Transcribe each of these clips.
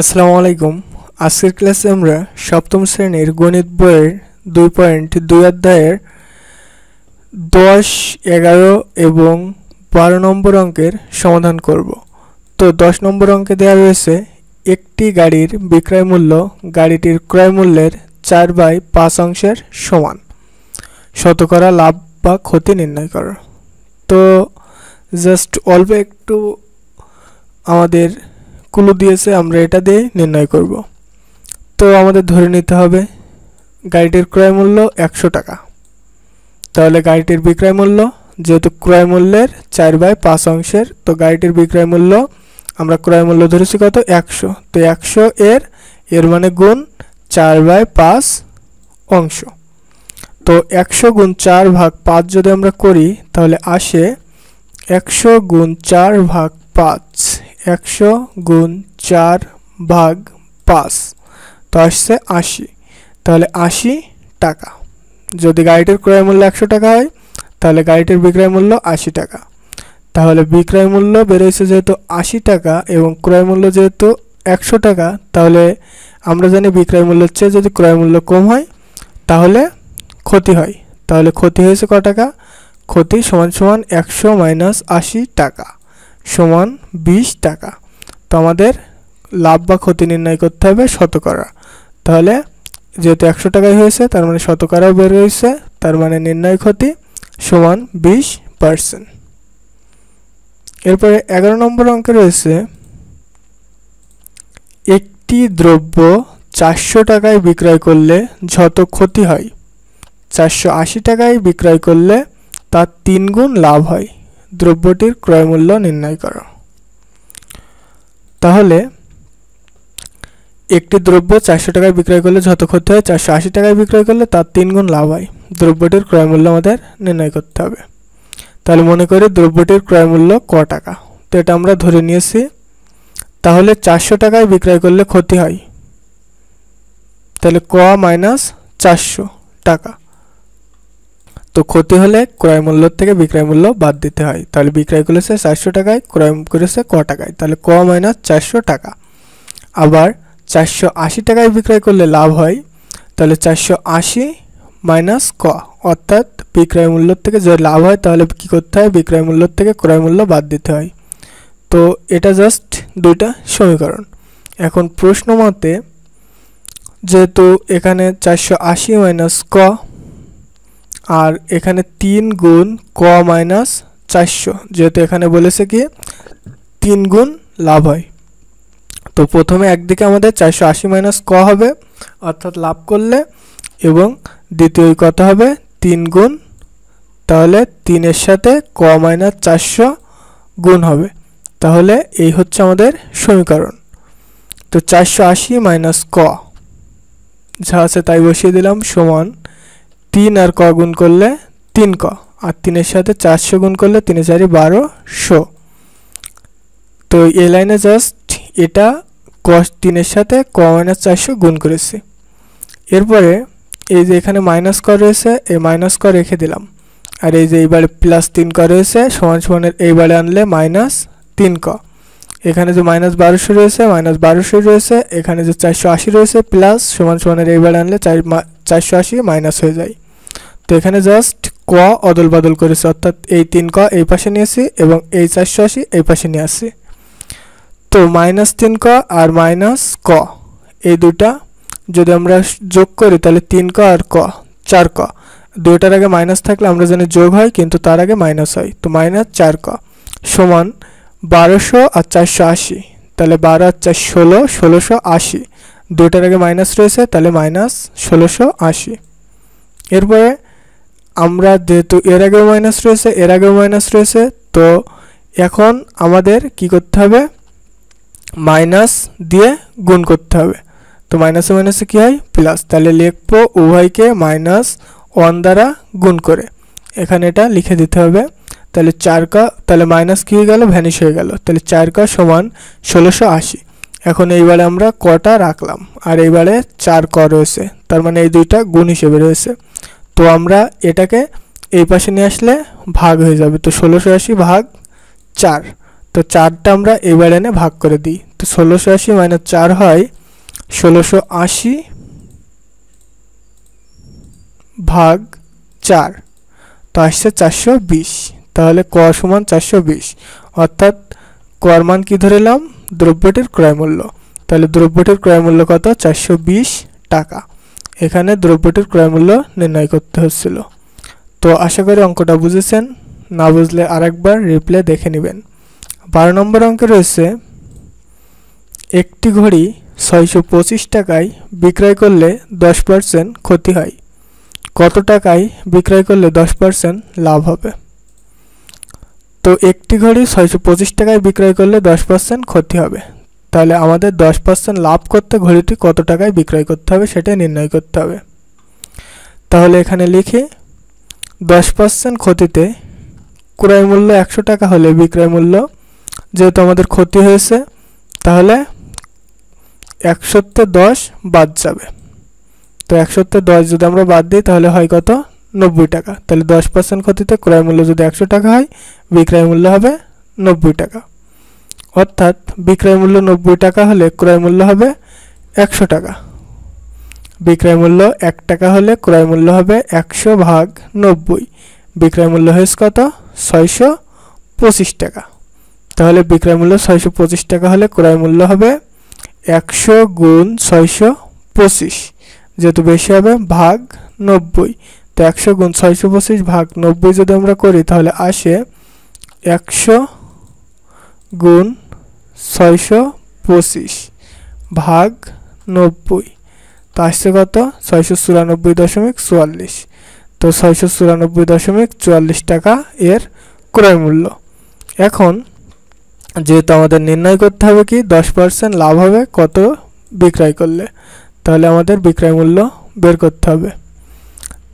আসসালামু আলাইকুম। আজকের ক্লাসে আমরা সপ্তম শ্রেণীর গণিত বইয়ের 2.2 অধ্যায়ের 10, 11 এবং 12 নম্বর অঙ্কের সমাধান করব। তো 10 নম্বর অঙ্কে দেওয়া রয়েছে একটি গাড়ির বিক্রয় মূল্য গাড়িটির ক্রয় মূল্যের 4/5 অংশের সমান। শতকরা লাভ বা ক্ষতি নির্ণয় করো। তো জাস্ট অল্প একটু আমাদের ক্লু দিয়েছে, আমরা এটা দিয়ে নির্ণয় করব। তো আমাদের ধরে নিতে হবে গাড়িটির ক্রয় মূল্য 100 টাকা, তাহলে গাড়িটির বিক্রয় মূল্য যেহেতু ক্রয় মূল্যের 4/5 অংশের, তো গাড়িটির বিক্রয় মূল্য আমরা ক্রয় মূল্য ধরেছি কত 100, তো 100 এর মানে গুণ 4/5 অংশ। তো 100 গুণ 4/5 যদি আমরা করি তাহলে আসে 100 গুণ 4/5, 100 গুণ 4/5, তো আসছে 80, তাহলে 80 টাকা। যদি গাড়িটির ক্রয় মূল্য 100 টাকা হয় তাহলে গাড়িটির বিক্রয় মূল্য 80 টাকা। তাহলে বিক্রয় মূল্য বেড়েছে যেহেতু 80 টাকা এবং ক্রয় মূল্য যেহেতু 100 টাকা, তাহলে আমরা জানি বিক্রয় মূল্যের চেয়ে যদি ক্রয় মূল্য কম হয় তাহলে ক্ষতি হয়। তাহলে ক্ষতি হয়েছে কত টাকা? ক্ষতি সমান সমান 100 মাইনাস 80 টাকা সমান 20 টাকা। তো আমাদের লাভ বা ক্ষতি নির্ণয় করতে হবে শতকরা। তাহলে যেহেতু 100 টাকায় হয়েছে তার মানে শতকরাও বের হয়েছে, তার মানে নির্ণয় ক্ষতি সমান 20%। এরপরে 11 নম্বর অঙ্কে রয়েছে একটি দ্রব্য 400 টাকায় বিক্রয় করলে যত ক্ষতি হয় 480 টাকায় বিক্রয় করলে তার 3 গুণ লাভ হয়। দ্রব্যটির ক্রয় মূল্য নির্ণয় করো। তাহলে একটি দ্রব্য 400 টাকায় বিক্রয় করলে যত ক্ষতি হয় 480 টাকায় বিক্রয় করলে তার 3 গুণ লাভ হয়। দ্রব্যটির ক্রয় মূল্য আমাদের নির্ণয় করতে হবে। তাহলে মনে করি দ্রব্যটির ক্রয় মূল্য ক টাকা, তো এটা আমরা ধরে নিয়েছি। তাহলে 400 টাকায় বিক্রয় করলে ক্ষতি হয়, তাহলে ক মাইনাস 400 টাকা। তো ক্ষতি হলে ক্রয় মূল্য থেকে বিক্রয় মূল্য বাদ দিতে হয়। তাহলে বিক্রয় করেছে 400 টাকায়, ক্রয় করেছে ক টাকায়, তাহলে ক মাইনাস 400 টাকা। আবার 480 টাকায় বিক্রয় করলে লাভ হয়, তাহলে 480 মাইনাস ক, অর্থাৎ বিক্রয় মূল্য থেকে যে লাভ হয় তাহলে কি করতে হয়? বিক্রয় মূল্য থেকে ক্রয় মূল্য বাদ দিতে হয়। তো এটা জাস্ট দুইটা সমীকরণ। এখন প্রশ্ন মতে যেহেতু এখানে 480 মাইনাস ক আর এখানে 3 গুণ ক মাইনাস 400, যেহেতু এখানে বলেছে কি 3 গুণ লাভ হয়, তো প্রথমে একদিকে আমাদের 480 মাইনাস ক হবে অর্থাৎ লাভ করলে, এবং দ্বিতীয় কত হবে 3 গুণ, তাহলে 3 এর সাথে ক মাইনাস 400 গুণ হবে। তাহলে এই হচ্ছে আমাদের সমীকরণ। তো 480 মাইনাস ক যা আছে তাই বসিয়ে দিলাম সমান 3 আর ক গুণ করলে 3 ক, আর 3 এর সাথে 400 গুণ করলে 3 4 1200। তো এই লাইনে জাস্ট এটা cos 3 এর সাথে ক মাইনাস 400 গুণ করেছি। এরপরে এই যে এখানে মাইনাস ক রয়েছে, এই মাইনাস ক রেখে দিলাম, আর এই যে এইবারে প্লাস 3 ক রয়েছে সমান সমানের এইবারে আনলে মাইনাস 3 ক। এখানে যে মাইনাস 1200 রয়েছে মাইনাস 1200 রয়েছে, এখানে যে 480 রয়েছে প্লাস সমান সমানের এইবারে আনলে 480 মাইনাস হয়ে যায়। তো এখানে জাস্ট ক অদল বদল করেছে, অর্থাৎ এই 3 ক এই পাশে নিয়েছি এবং এই 480 এই পাশে নিয়ে আসছি। তো মাইনাস 3 ক আর মাইনাস ক এই দুটা যদি আমরা যোগ করি তাহলে 3 ক আর ক 4 ক, দুইটার আগে মাইনাস থাকলে আমরা জানি যোগ হয় কিন্তু তার আগে মাইনাস হয়, তো মাইনাস 4 ক সমান 1200 আর 480, তাহলে 12 আর 4 16, 1680, দুইটার আগে মাইনাস রয়েছে তাহলে মাইনাস 1680। এরপরে আমরা যেহেতু এর আগেও মাইনাস রয়েছে এর আগেও মাইনাস রয়েছে, তো এখন আমাদের কি করতে হবে? মাইনাস দিয়ে গুণ করতে হবে। তো মাইনাসে মাইনাসে কি হয়? প্লাস, তাহলে লিখবো উভয়কে -1 দ্বারা গুণ করে, এখানে এটা লিখে দিতে হবে। তাহলে 4 ক, তাহলে মাইনাস কি হয়ে গেল? ভ্যানিশ হয়ে গেল। তাহলে 4 ক সমান 1680। এখন এইবারে আমরা কটা রাখলাম আর এইবারে 4 ক রয়েছে, তার মানে এই দুইটা গুণ হিসেবে রয়েছে। তো আমরা এটাকে এই পাশে নিয়ে আসলে ভাগ হয়ে যাবে, তো 1680 ভাগ 4, তো 4টা আমরা এবার এনে ভাগ করে দিই, তো 1680 মাইনাস 4 হয় 1680 ভাগ 4, তো আসছে 420। তাহলে ক সমান 420, অর্থাৎ কর মান কি ধরেলাম, দ্রব্যটির ক্রয় মূল্য। তাহলে দ্রব্যটির ক্রয় মূল্য কত, 420 টাকা। এখানে দ্রব্যটির ক্রয় মূল্য নির্ণয় করতে হচ্ছিল। তো আশা করি অঙ্কটা বুঝেছেন, না বুঝলে আরেকবার রিপ্লে দেখে নেবেন। 12 নম্বর অঙ্কে রয়েছে একটি ঘড়ি 625 টাকায় বিক্রয় করলে 10% ক্ষতি হয়, কত টাকায় বিক্রয় করলে 10% লাভ হবে? তো একটি ঘড়ি 625 টাকায় বিক্রয় করলে 10% ক্ষতি হবে, তাহলে আমাদের 10% লাভ করতে ঘড়িটি কত টাকায় বিক্রয় করতে হবে সেটা নির্ণয় করতে হবে। তাহলে এখানে লিখি 10% ক্ষতিতে ক্রয় মূল্য 100 টাকা হলে বিক্রয় মূল্য, যেহেতু আমাদের ক্ষতি হয়েছে তাহলে 100তে 10 বাদ যাবে। তো 100তে 10 যদি আমরা বাদ দিই তাহলে হয় কত, 90 টাকা। তাহলে 10% ক্ষতিতে ক্রয় মূল্য যদি 100 টাকা হয়, বিক্রয় মূল্য হবে 90 টাকা। অর্থাৎ বিক্রয় মূল্য 90 টাকা হলে ক্রয় মূল্য হবে 100 টাকা। বিক্রয় মূল্য 1 টাকা হলে ক্রয় মূল্য হবে 100 ভাগ 90। বিক্রয় মূল্য হয়েছে কত, 625 টাকা। তাহলে বিক্রয় মূল্য 625 টাকা হলে ক্রয় মূল্য হবে 100 গুণ 625, যেহেতু বেশি হবে, ভাগ 90। তো 100 গুণ 625 ভাগ 90 যদি আমরা করি তাহলে আসে 100 গুণ 625 ভাগ 90, তো আসছে কত, 694.44। তো 694.44 টাকা এর ক্রয় মূল্য। এখন যেহেতু আমাদের নির্ণয় করতে হবে কি 10% লাভ হবে কত বিক্রয় করলে, তাহলে আমাদের বিক্রয় মূল্য বের করতে হবে।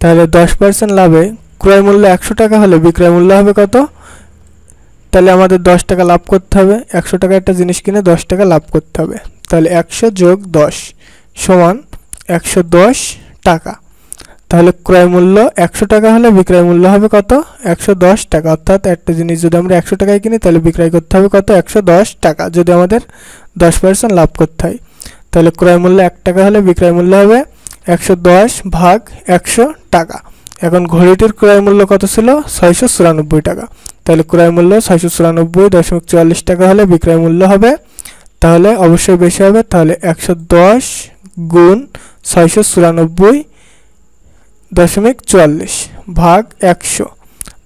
তাহলে 10% লাভে ক্রয় মূল্য 100 টাকা হলে বিক্রয় মূল্য হবে কত, তাহলে আমাদের 10 টাকা লাভ করতে হবে। 100 টাকা একটা জিনিস কিনে 10 টাকা লাভ করতে হবে। তাহলে 100 যোগ 10 সমান 110 টাকা। তাহলে ক্রয় মূল্য 100 টাকা হলে বিক্রয় মূল্য হবে কত, 110 টাকা। অর্থাৎ একটা জিনিস যদি আমরা 100 টাকায় কিনি তাহলে বিক্রয় করতে হবে কত, 110 টাকা, যদি আমাদের 10% লাভ করতে হয়। তাহলে ক্রয় মূল্য 1 টাকা হলে বিক্রয় মূল্য হবে 110 ভাগ 100 টাকা। এখন ঘড়িটির ক্রয় মূল্য কত ছিল, 694 টাকা। তাহলে ক্রয় মূল্য 694.44 টাকা হলে বিক্রয় মূল্য হবে, তাহলে অবশ্যই বেশি হবে। তাহলে 110 গুণ 694.44 ভাগ 100।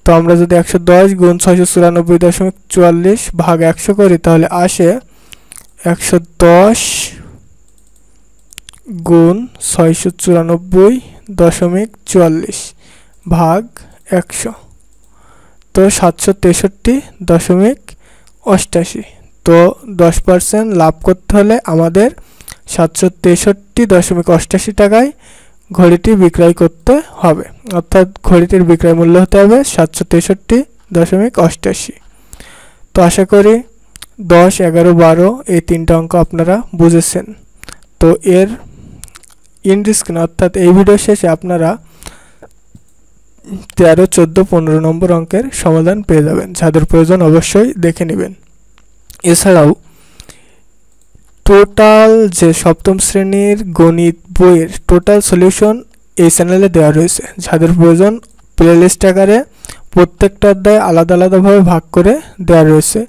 তো আমরা যদি 110 গুণ 694.44 ভাগ 100 করি তাহলে আসে 110 গুণ 694.44 ভাগ 100, তো 763.88। তো 10% লাভ করতে হলে আমাদের 763.88 টাকায় ঘড়িটি বিক্রয় করতে হবে, অর্থাৎ ঘড়িটির বিক্রয় মূল্য হতে হবে 763.88। তো আশা করি 10, 11, 12 এই তিনটা অঙ্ক আপনারা বুঝেছেন। তো এর ইন্ড স্ক্রিন অর্থাৎ এই ভিডিও শেষে আপনারা 13, 14, 15 নম্বর অঙ্কের সমাধান পেয়ে যাবেন। যাদের প্রয়োজন অবশ্যই দেখে নেবেন। এছাড়াও টোটাল যে সপ্তম শ্রেণীর গণিত বইয়ের টোটাল সলিউশন এই চ্যানেলে দেওয়া রয়েছে। যাদের প্রয়োজন প্লেলিস্ট আকারে প্রত্যেকটা অধ্যায় আলাদা আলাদাভাবে ভাগ করে দেওয়া রয়েছে।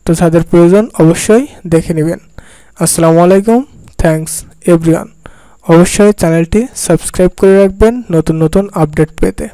তো যাদের প্রয়োজন অবশ্যই দেখে নেবেন। আসসালামু আলাইকুম, থ্যাঙ্কস এভরিওয়ান। অবশ্যই চ্যানেলটি সাবস্ক্রাইব করে রাখবেন নতুন নতুন আপডেট পেতে।